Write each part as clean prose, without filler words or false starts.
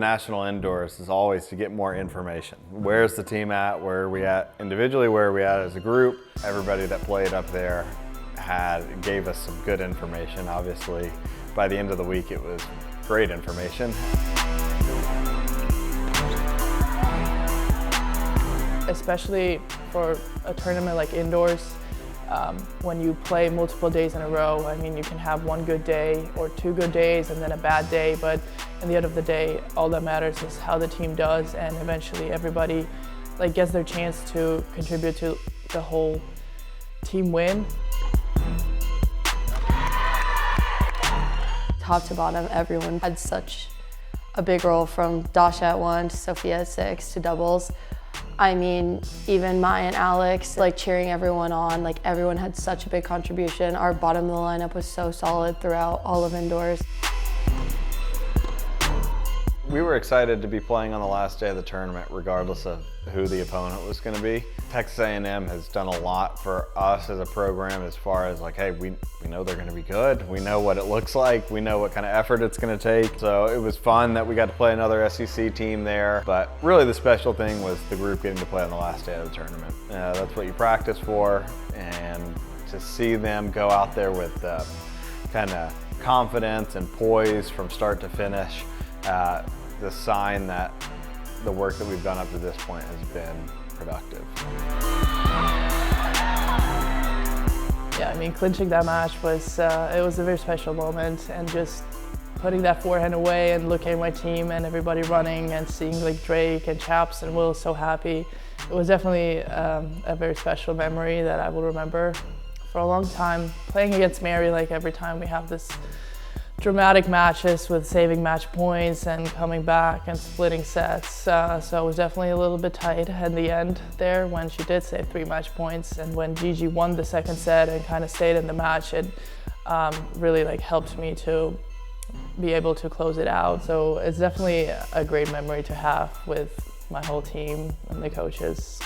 national indoors is always to get more information. Where's the team at? Where are we at individually? Where are we at as a group? Everybody that played up there gave us some good information. Obviously, by the end of the week, it was great information. Especially for a tournament like indoors, when you play multiple days in a row, I mean, you can have one good day or two good days and then a bad day, but at the end of the day, all that matters is how the team does, and eventually everybody gets their chance to contribute to the whole team win. Top to bottom, everyone had such a big role, from Dasha at 1 to Sophia at 6 to doubles. I mean, even Maya and Alex, cheering everyone on, everyone had such a big contribution. Our bottom of the lineup was so solid throughout all of indoors. We were excited to be playing on the last day of the tournament, regardless of who the opponent was going to be. Texas A&M has done a lot for us as a program, as far as hey, we know they're going to be good. We know what it looks like. We know what kind of effort it's going to take. So it was fun that we got to play another SEC team there. But really the special thing was the group getting to play on the last day of the tournament. That's what you practice for, and to see them go out there with kind of confidence and poise from start to finish, the sign that the work that we've done up to this point has been productive. Yeah, I mean, clinching that match was it was a very special moment, and just putting that forehand away and looking at my team and everybody running and seeing Drake and Chaps and Will so happy. It was definitely a very special memory that I will remember for a long time. Playing against Mary, every time we have this dramatic matches with saving match points and coming back and splitting sets. So it was definitely a little bit tight at the end there when she did save 3 match points, and when Gigi won the second set and kind of stayed in the match, it really helped me to be able to close it out. So it's definitely a great memory to have with my whole team and the coaches.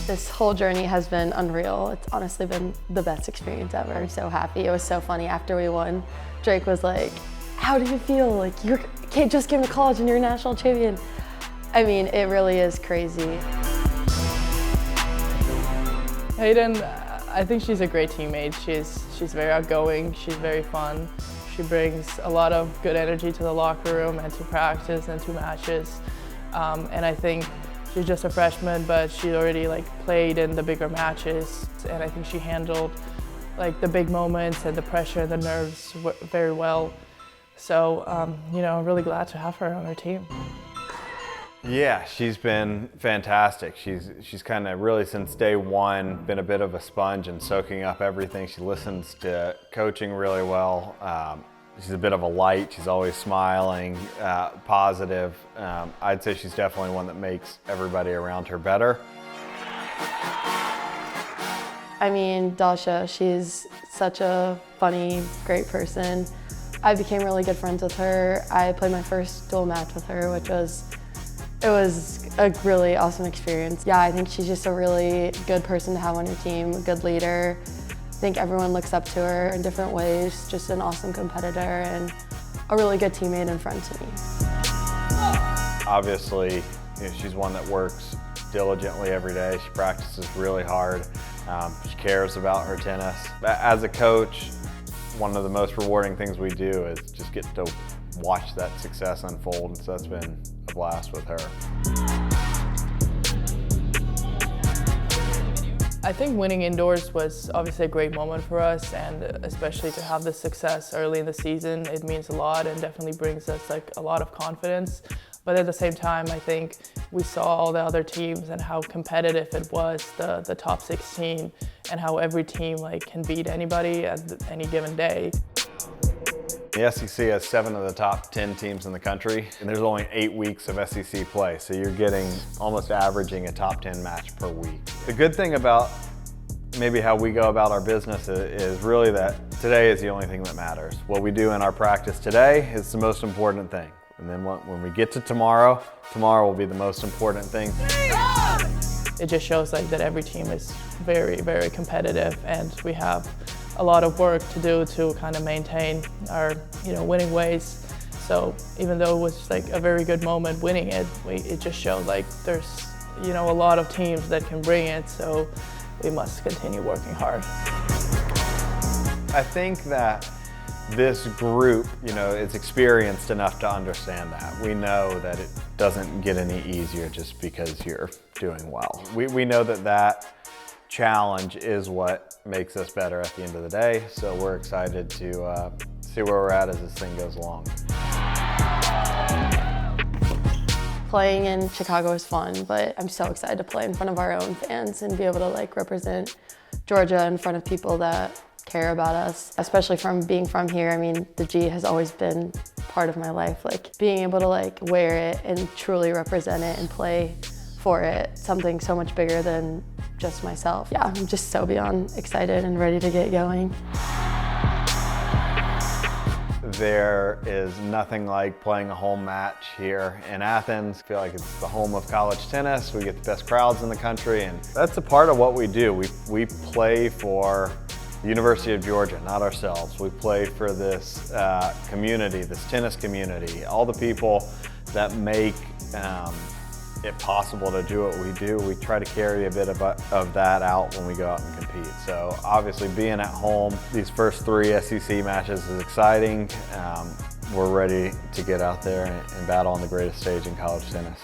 This whole journey has been unreal. It's honestly been the best experience ever. I'm so happy. It was so funny after we won. Drake was like, "How do you feel? You can't just get into college and you're a national champion." I mean, it really is crazy. Hayden, I think she's a great teammate. She's very outgoing. She's very fun. She brings a lot of good energy to the locker room and to practice and to matches. And I think she's just a freshman, but she already played in the bigger matches, and I think she handled the big moments and the pressure and the nerves very well. So I'm really glad to have her on our team. Yeah, she's been fantastic. She's kind of really, since day one, been a bit of a sponge and soaking up everything. She listens to coaching really well. She's a bit of a light. She's always smiling, positive. I'd say she's definitely one that makes everybody around her better. I mean, Dasha, she's such a funny, great person. I became really good friends with her. I played my first dual match with her, it was a really awesome experience. Yeah, I think she's just a really good person to have on your team, a good leader. I think everyone looks up to her in different ways, just an awesome competitor and a really good teammate and friend to me. Obviously, she's one that works diligently every day. She practices really hard. She cares about her tennis. As a coach, one of the most rewarding things we do is just get to watch that success unfold, so that's been a blast with her. I think winning indoors was obviously a great moment for us, and especially to have this success early in the season, it means a lot and definitely brings us a lot of confidence. But at the same time, I think we saw all the other teams and how competitive it was, the top 16, and how every team can beat anybody at any given day. The SEC has 7 of the top 10 teams in the country, and there's only 8 weeks of SEC play, so you're getting almost averaging a top 10 match per week. The good thing about maybe how we go about our business is really that today is the only thing that matters. What we do in our practice today is the most important thing. And then when we get to tomorrow, tomorrow will be the most important thing. It just shows that every team is very, very competitive, and we have a lot of work to do to kind of maintain our winning ways. So even though it was like a very good moment winning it, it just showed like there's, you know, a lot of teams that can bring it, so we must continue working hard. I think that this group, you know, is experienced enough to understand that. We know that it doesn't get any easier just because you're doing well. We know that that challenge is what makes us better at the end of the day, so we're excited to see where we're at as this thing goes along. Playing in Chicago is fun, but I'm so excited to play in front of our own fans and be able to like represent Georgia in front of people that care about us, especially from being from here. I mean, the G has always been part of my life. Like being able to like wear it and truly represent it and play for it, something so much bigger than just myself. Yeah, I'm just so beyond excited and ready to get going. There is nothing like playing a home match here in Athens. I feel like it's the home of college tennis. We get the best crowds in the country, and that's a part of what we do. We play for the University of Georgia, not ourselves. We play for this community, this tennis community, all the people that make it possible to do what we do. We try to carry a bit of that out when we go out and compete. So obviously being at home, these first 3 SEC matches is exciting. We're ready to get out there and battle on the greatest stage in college tennis.